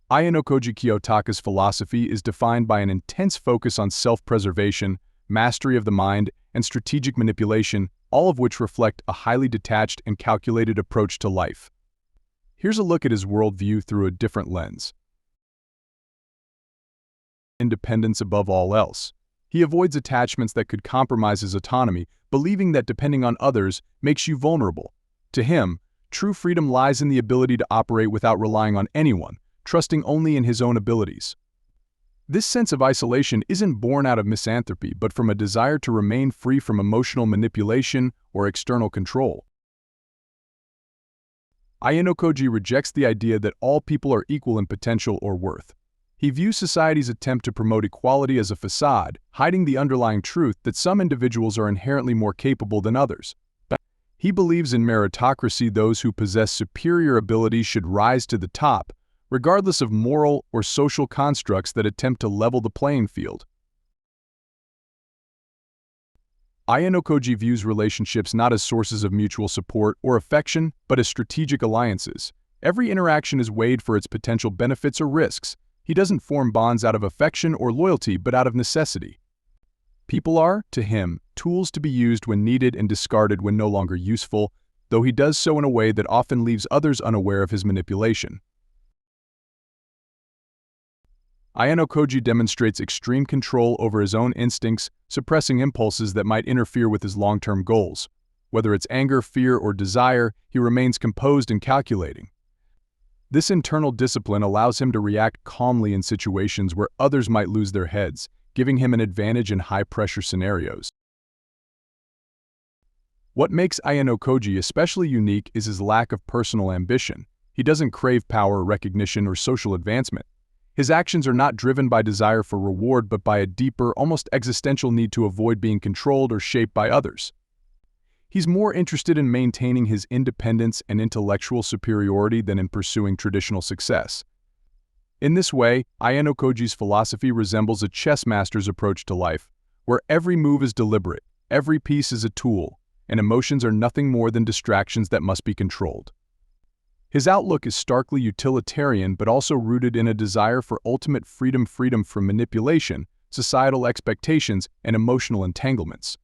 Ayanokoji Kiyotaka's philosophy is defined by an intense focus on self-preservation, mastery of the mind, and strategic manipulation, all of which reflect a highly detached and calculated approach to life. Here's a look at his worldview through a different lens. Independence above all else. He avoids attachments that could compromise his autonomy, believing that depending on others makes you vulnerable. To him, true freedom lies in the ability to operate without relying on anyone, trusting only in his own abilities. This sense of isolation isn't born out of misanthropy, but from a desire to remain free from emotional manipulation or external control. Ayanokoji rejects the idea that all people are equal in potential or worth. He views society's attempt to promote equality as a facade, hiding the underlying truth that some individuals are inherently more capable than others. He believes in meritocracy. Those who possess superior abilities should rise to the top, regardless of moral or social constructs that attempt to level the playing field. Ayanokoji views relationships not as sources of mutual support or affection, but as strategic alliances. Every interaction is weighed for its potential benefits or risks. He doesn't form bonds out of affection or loyalty, but out of necessity. People are, to him, tools to be used when needed and discarded when no longer useful, though he does so in a way that often leaves others unaware of his manipulation. Ayanokoji demonstrates extreme control over his own instincts, suppressing impulses that might interfere with his long-term goals. Whether it's anger, fear, or desire, he remains composed and calculating. This internal discipline allows him to react calmly in situations where others might lose their heads, giving him an advantage in high-pressure scenarios. What makes Ayanokoji especially unique is his lack of personal ambition. He doesn't crave power, recognition, or social advancement. His actions are not driven by desire for reward, but by a deeper, almost existential need to avoid being controlled or shaped by others. He's more interested in maintaining his independence and intellectual superiority than in pursuing traditional success. In this way, Ayanokoji's philosophy resembles a chess master's approach to life, where every move is deliberate, every piece is a tool, and emotions are nothing more than distractions that must be controlled. His outlook is starkly utilitarian, but also rooted in a desire for ultimate freedom from manipulation, societal expectations, and emotional entanglements.